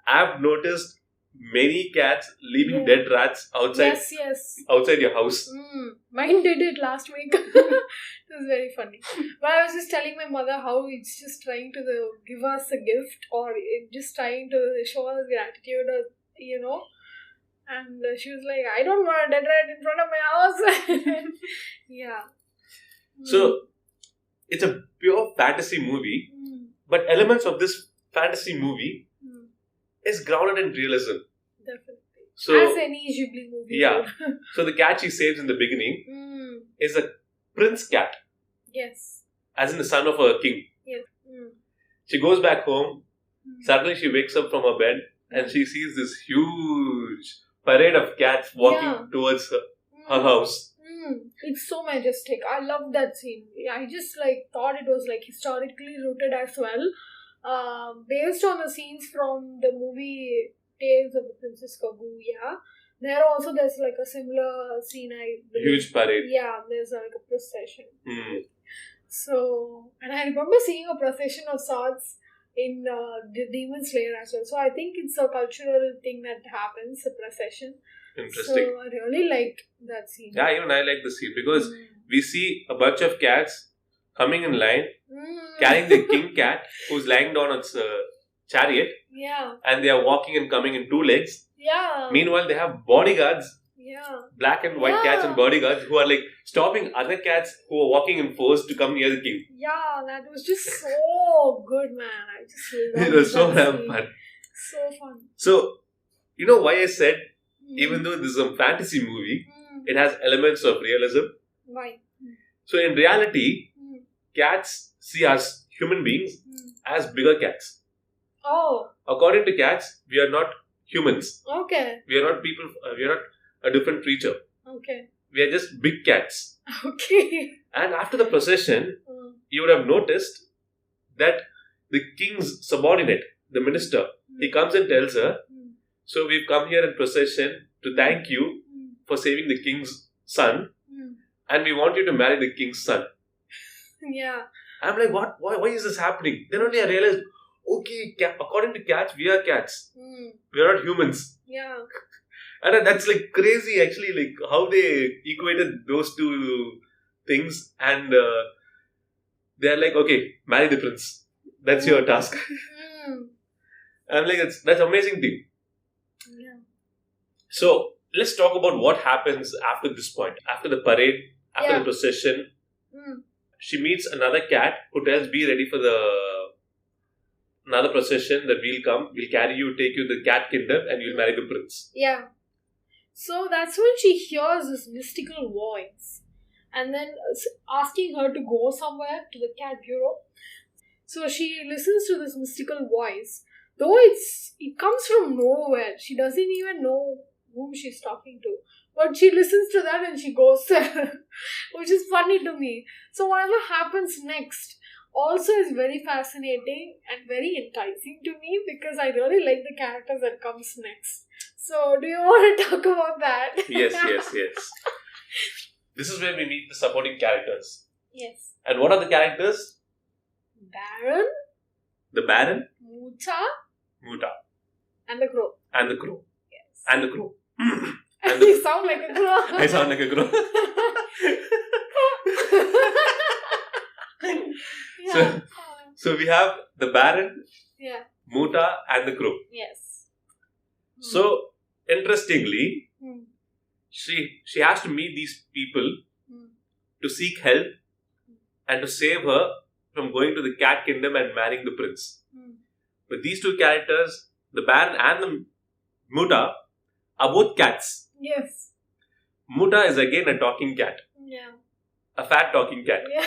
I've noticed many cats leaving dead rats outside your house. Mine did it last week. It was very funny. But I was just telling my mother how it's just trying to give us a gift, or it just trying to show us gratitude, or, and she was like, I don't want a dead rat in front of my house. Yeah. So it's a pure fantasy movie, but elements of this fantasy movie is grounded in realism. Definitely. So, as any Ghibli movie. Yeah. So the cat she saves in the beginning is a prince cat. Yes. As in the son of a king. Yes. She goes back home. Suddenly she wakes up from her bed and she sees this huge parade of cats walking towards her house. It's so majestic. I love that scene. I just thought it was historically rooted as well. Based on the scenes from the movie Tales of the Princess Kaguya, there's a similar scene. Huge parade. Yeah, there's a procession. So, and I remember seeing a procession of sorts in the Demon Slayer as well. So I think it's a cultural thing that happens, a procession. Interesting. So I really liked that scene. Yeah, even I like the scene because we see a bunch of cats coming in line, carrying the king cat who's lying down on its chariot. Yeah. And they are walking and coming in 2 legs. Yeah. Meanwhile, they have bodyguards. Yeah. Black and white cats and bodyguards who are stopping other cats who are walking in force to come near the king. Yeah, that was just so good, man. I just loved it was so that fun. So fun. So, you know why I said, even though this is a fantasy movie, it has elements of realism. Why? So, in reality, cats see us human beings as bigger cats. Oh. According to cats, we are not humans. Okay. We are not people. We are not a different creature. Okay. We are just big cats. Okay. And after the procession, you would have noticed that the king's subordinate, the minister, he comes and tells her, so we've come here in procession to thank you for saving the king's son, and we want you to marry the king's son. Yeah. I'm like, what? Why is this happening? Then only I realized, okay, according to cats, we are cats. We are not humans. Yeah. And that's crazy actually, how they equated those two things, and they're like, okay, marry the prince. That's your task. I'm like, that's amazing thing. Yeah. So let's talk about what happens after this point. After the parade, after the procession, she meets another cat who tells, be ready for another procession that we'll come. We'll carry you, take you to the cat kingdom, and you'll marry the prince. Yeah. So that's when she hears this mystical voice and then asking her to go somewhere to the cat bureau. So she listens to this mystical voice, though it comes from nowhere. She doesn't even know whom she's talking to. But she listens to that and she goes there, which is funny to me. So whatever happens next also is very fascinating and very enticing to me because I really like the characters that comes next. So do you want to talk about that? Yes. This is where we meet the supporting characters. Yes. And what are the characters? Baron. The Baron. Muta. And the Crow. Yes. And the Crow. You sound like a crow. I sound like a crow. Yeah. So we have the Baron, Muta, and the Crow. Yes. So interestingly, she has to meet these people to seek help and to save her from going to the cat kingdom and marrying the prince. But these two characters, the Baron and the Muta, are both cats. Yes. Muta is again a talking cat. Yeah. A fat talking cat. Yeah,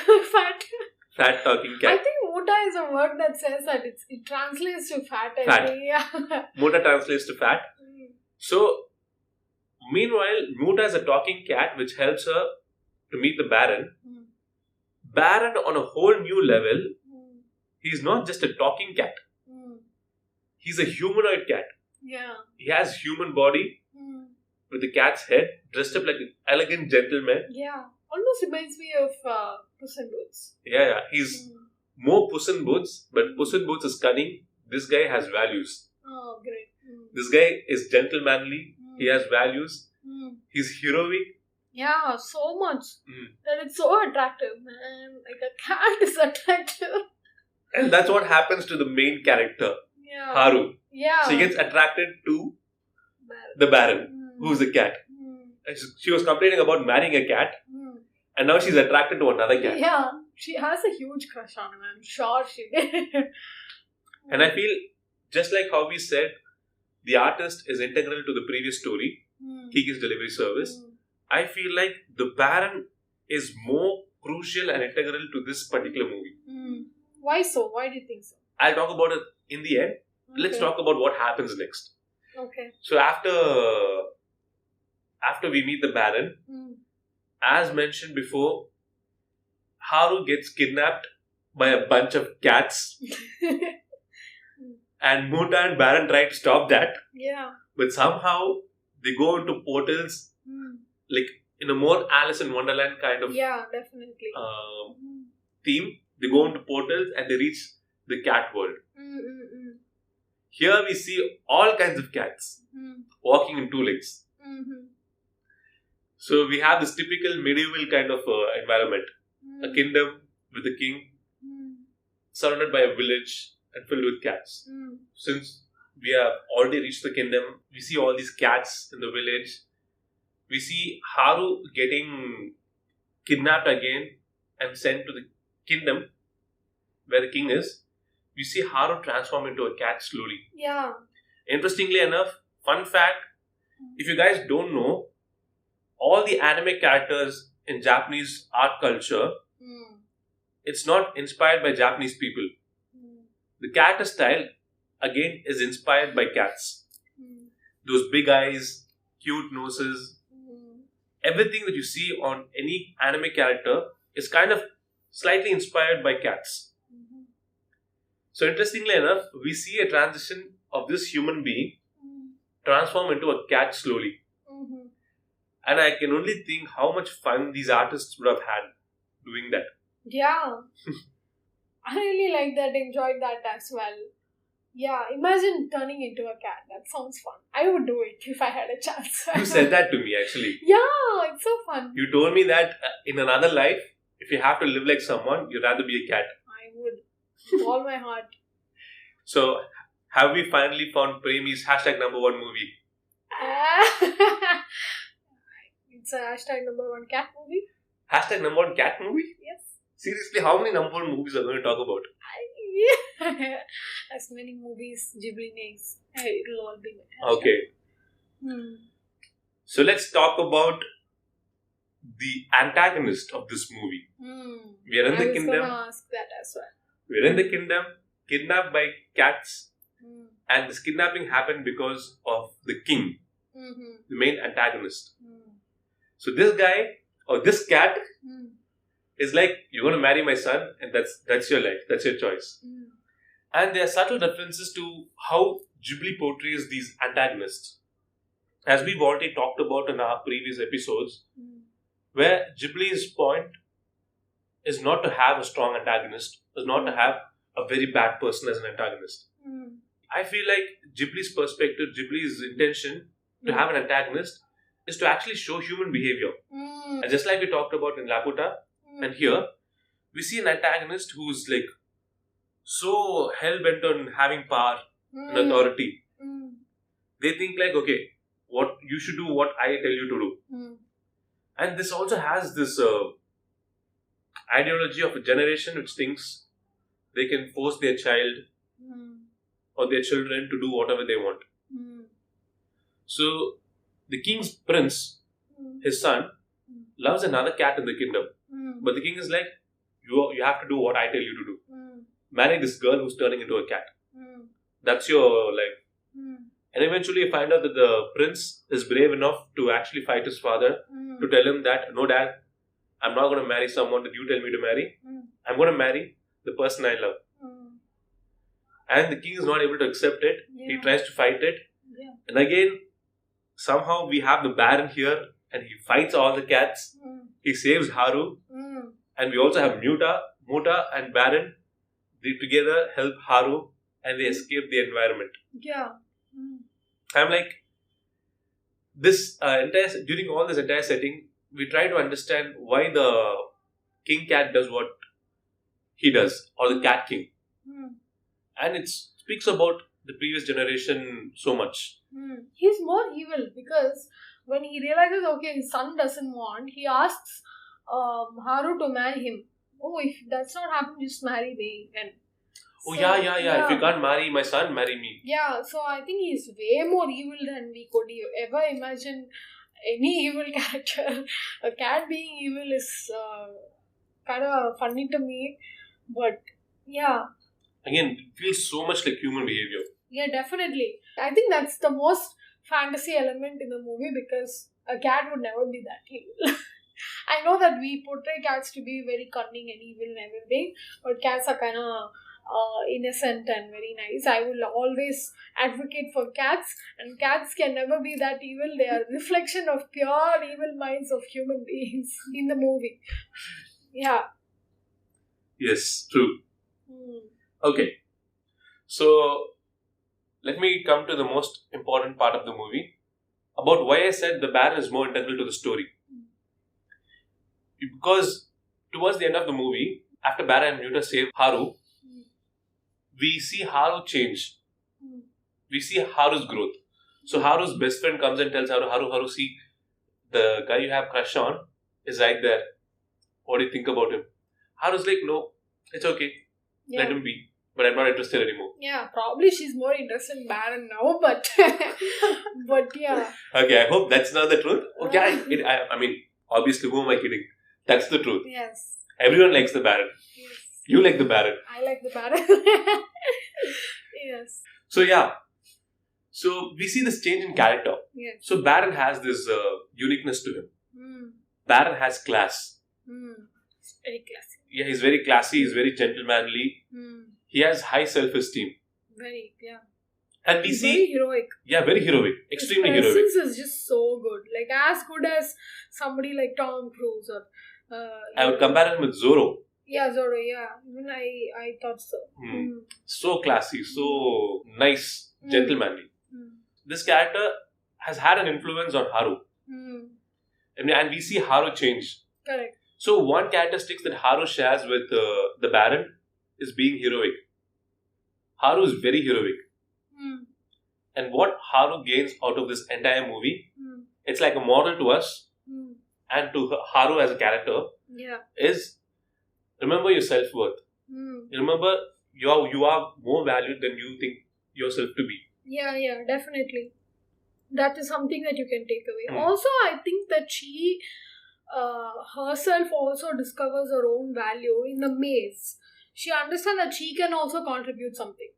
Fat talking cat. I think Muta is a word that says that it translates to fat. Yeah. Muta translates to fat. So, meanwhile, Muta is a talking cat which helps her to meet the Baron. Baron, on a whole new level, he's not just a talking cat. He's a humanoid cat. Yeah. He has human body with a cat's head, dressed up like an elegant gentleman. Yeah. Almost reminds me of Puss in Boots. Yeah. He's more Puss in Boots, but Puss in Boots is cunning. This guy has values. Oh, great. This guy is gentlemanly. He has values. He's heroic. Yeah, so much. That it's so attractive, man. Like a cat is attractive. And that's what happens to the main character, Yeah. Haru. Yeah. She gets attracted to the Baron, who's a cat. And she was complaining about marrying a cat, and now she's attracted to another cat. Yeah, she has a huge crush on him. I'm sure she did. And I feel, just like how we said, the artist is integral to the previous story, Kiki's Delivery Service. I feel like the Baron is more crucial and integral to this particular movie. Why so? Why do you think so? I'll talk about it in the end. Okay. Let's talk about what happens next. Okay. So after we meet the Baron, as mentioned before, Haru gets kidnapped by a bunch of cats. And Muta and Baron try to stop that. Yeah. But somehow they go into portals, like in a more Alice in Wonderland kind of definitely. theme. They go into portals and they reach the cat world. Here we see all kinds of cats walking in two legs. So we have this typical medieval kind of environment. A kingdom with a king, surrounded by a village and filled with cats. Since we have already reached the kingdom, we see all these cats in the village. We see Haru getting kidnapped again and sent to the kingdom where the king is. We see Haru transform into a cat slowly. Yeah. Interestingly enough, fun fact, if you guys don't know, all the anime characters in Japanese art culture, it's not inspired by Japanese people. The character style, again, is inspired by cats. Those big eyes, cute noses, everything that you see on any anime character is kind of slightly inspired by cats. So interestingly enough, we see a transition of this human being transform into a cat slowly. And I can only think how much fun these artists would have had doing that. Yeah. I really like that, enjoyed that as well. Yeah, imagine turning into a cat. That sounds fun. I would do it if I had a chance. You said that to me actually. Yeah, it's so fun. You told me that in another life, if you have to live like someone, you'd rather be a cat. I would. With all my heart. So, have we finally found Premi's #1 movie? It's a #1 cat movie. #1 cat movie? Yes. Seriously, how many #1 movies are we going to talk about? Yeah. As many movies Ghibli makes, it'll all be my Okay. So let's talk about the antagonist of this movie. We are in the kingdom. I was gonna ask that as well. We are in the kingdom, kidnapped by cats, and this kidnapping happened because of the king, the main antagonist. So this guy or this cat is like, you're going to marry my son, and that's your life, that's your choice. And there are subtle references to how Ghibli portrays these antagonists, as we've already talked about in our previous episodes, where Ghibli's point is not to have a strong antagonist, is not to have a very bad person as an antagonist. I feel like Ghibli's perspective, Ghibli's intention to have an antagonist is to actually show human behavior. And just like we talked about in Laputa, and here, we see an antagonist who's like so hell-bent on having power and authority. They think like, okay, what you should do what I tell you to do. And this also has this ideology of a generation which thinks they can force their child or their children to do whatever they want. So, the king's prince, his son, loves another cat in the kingdom. But the king is like, you have to do what I tell you to do. Marry this girl who's turning into a cat. That's your life. And eventually you find out that the prince is brave enough to actually fight his father, to tell him that, no dad, I'm not going to marry someone that you tell me to marry. I'm going to marry the person I love. And the king is not able to accept it. He tries to fight it. And again, somehow we have the Baron here, and he fights all the cats. He saves Haru. And we also have Muta and Baron. They together help Haru, and they escape the environment. Yeah. I'm like, during all this entire setting, we try to understand why the king cat does what he does, or the cat king. And it speaks about the previous generation so much. He's more evil because when he realizes, okay, his son doesn't want, he asks Haru to marry him. Oh, if that's not happening, just marry me. And so, yeah. If you can't marry my son, marry me. Yeah, so I think he's way more evil than we could ever imagine any evil character. A cat being evil is kind of funny to me. But yeah. Again, it feels so much like human behavior. Yeah, definitely. I think that's the most fantasy element in the movie because a cat would never be that evil. I know that we portray cats to be very cunning and evil and everything, but cats are kind of innocent and very nice. I will always advocate for cats, and cats can never be that evil. They are a reflection of pure evil minds of human beings in the movie. Yeah. Yes, true. Okay. So, let me come to the most important part of the movie about why I said the Baron is more integral to the story. Because towards the end of the movie, after Baron and Muta save Haru, we see Haru change. We see Haru's growth. So Haru's best friend comes and tells Haru, see, the guy you have crush on is right there. What do you think about him? Haru's like, no, it's okay. Let him be. But I'm not interested anymore. Yeah, probably she's more interested in Baron now, but yeah. Okay, I hope that's not the truth. Okay, I mean, obviously, who am I kidding? That's the truth. Yes. Everyone likes the Baron. Yes. You like the Baron. I like the Baron. Yes. So, yeah. So, we see this change in character. Yes. So, Baron has this uniqueness to him. Baron has class. Very classy. Yeah, he's very classy. He's very gentlemanly. He has high self-esteem. Very, yeah. And we see... very heroic. Yeah, very heroic. Extremely heroic. His presence is just so good. Like, as good as somebody like Tom Cruise or... I would compare him with Zorro. Yeah, Zoro, yeah. Even I thought so. So classy, so nice, Mm. gentlemanly. Mm. This character has had an influence on Haru. And we see Haru change. Correct. So one characteristic that Haru shares with the Baron is being heroic. Haru is very heroic. And what Haru gains out of this entire movie, it's like a model to us and to Haru as a character, is remember your self-worth. Remember you are more valued than you think yourself to be. Yeah, definitely. That is something that you can take away. Also, I think that she herself also discovers her own value in the maze. She understands that she can also contribute something.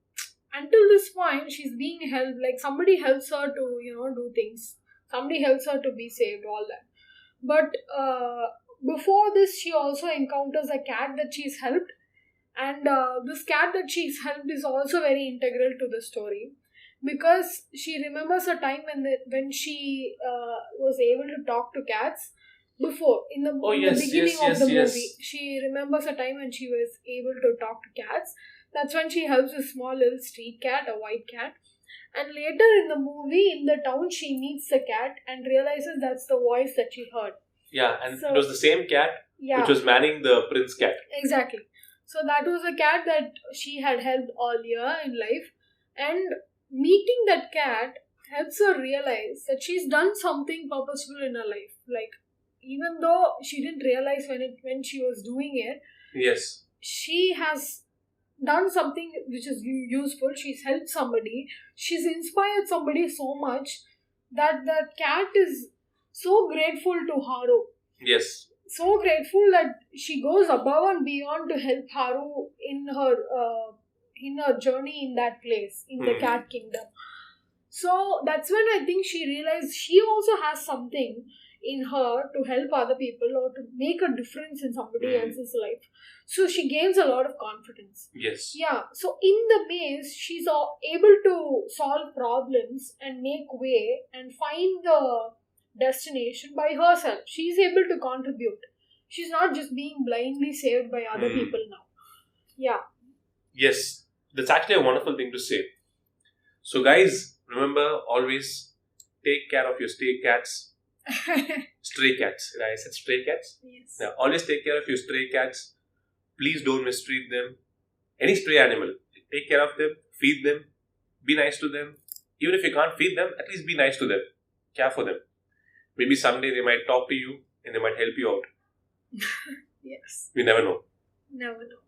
Until this point, she's being helped. Like somebody helps her to, do things. Somebody helps her to be saved, all that. But before this, she also encounters a cat that she's helped. And this cat that she's helped is also very integral to the story. Because she remembers a time when she was able to talk to cats before in the beginning of the movie. She remembers a time when she was able to talk to cats. That's when she helps a small little street cat, a white cat. And later in the movie, in the town, she meets the cat and realizes that's the voice that she heard. Yeah, and it was the same cat which was manning the prince cat. Exactly. So that was a cat that she had helped all year in life. And meeting that cat helps her realize that she's done something purposeful in her life. Like, even though she didn't realize when she was doing it, yes, she has done something which is useful. She's helped somebody. She's inspired somebody so much that cat is so grateful to Haru. Yes. So grateful that she goes above and beyond to help Haru in her journey in that place, in the cat kingdom. So that's when I think she realized she also has something in her to help other people or to make a difference in somebody else's life. So she gains a lot of confidence. Yes. Yeah. So in the maze, she's able to solve problems and make way and find the destination by herself. She's able to contribute. She's not just being blindly saved by other people now. Yeah. Yes. That's actually a wonderful thing to say. So guys, remember, always take care of your stray cats. Stray cats. I said stray cats? Yes. Yeah, always take care of your stray cats. Please don't mistreat them. Any stray animal, take care of them, feed them, be nice to them. Even if you can't feed them, at least be nice to them. Care for them. Maybe someday they might talk to you and they might help you out. Yes. We never know. Never know.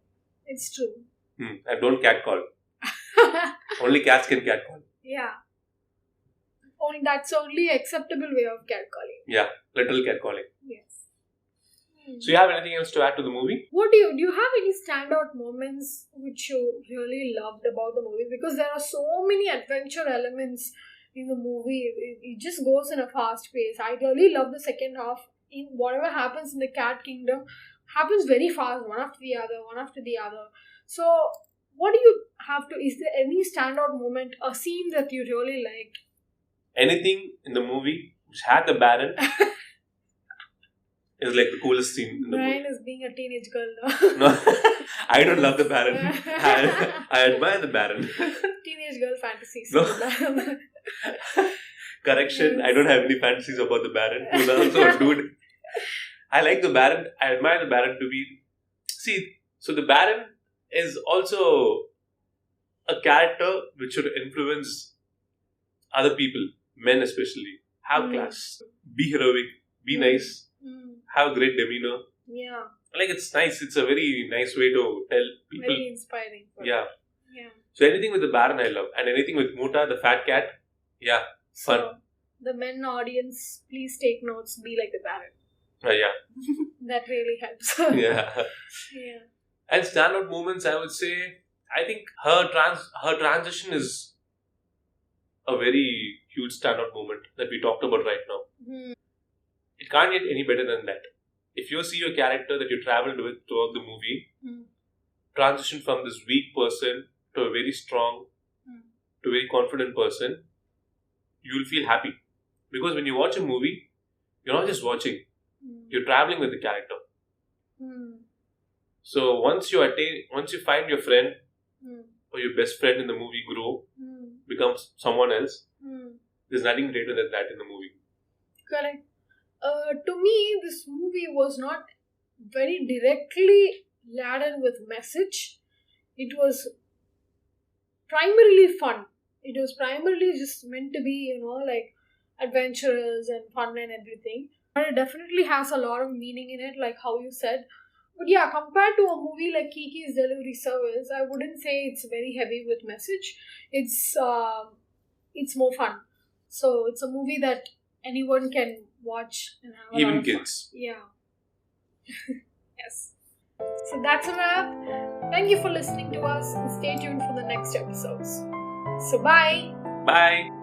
It's true. And don't catcall. Only cats can catcall. Yeah. That's only acceptable way of catcalling. Yeah, literal catcalling. Yes. So you have anything else to add to the movie? What do you have any standout moments which you really loved about the movie? Because there are so many adventure elements in the movie. It just goes in a fast pace. I really love the second half. In whatever happens in the cat kingdom happens very fast, one after the other. So what do you have to, is there any standout moment, a scene that you really liked? Anything in the movie which had the Baron is like the coolest scene in the movie. Brian is being a teenage girl though. No, I don't love the Baron. I admire the Baron. Teenage girl fantasies. No. Correction, yes. I don't have any fantasies about the Baron. He's also a dude. I like the Baron. I admire the Baron to be... See, so the Baron is also a character which should influence other people, men especially. Have class. Be heroic. Be nice. Have a great demeanor. Yeah. Like, it's nice. It's a very nice way to tell people. Very inspiring. Yeah. So anything with the Baron I love. And anything with Muta, the fat cat. Yeah. Fun. So, the men audience, please take notes. Be like the Baron. Yeah. That really helps. Yeah. Yeah. And standout moments, I would say, I think her transition is a very huge standout moment that we talked about right now. It can't get any better than that. If you see your character that you traveled with throughout the movie, transition from this weak person to a very strong, to a very confident person, you will feel happy. Because when you watch a movie, you're not just watching, you're traveling with the character. So once you find your friend Mm. or your best friend in the movie grow, Mm. becomes someone else, Mm. there's nothing greater than that in the movie. Correct. To me, this movie was not very directly laden with message. It was primarily fun. It was primarily just meant to be, like adventurous and fun and everything. But it definitely has a lot of meaning in it, like how you said. But yeah, compared to a movie like Kiki's Delivery Service, I wouldn't say it's very heavy with message. It's more fun. So it's a movie that anyone can watch and have a lot Even of fun. kids. Yeah. Yes. So that's a wrap. Thank you for listening to us and stay tuned for the next episodes. So bye. Bye.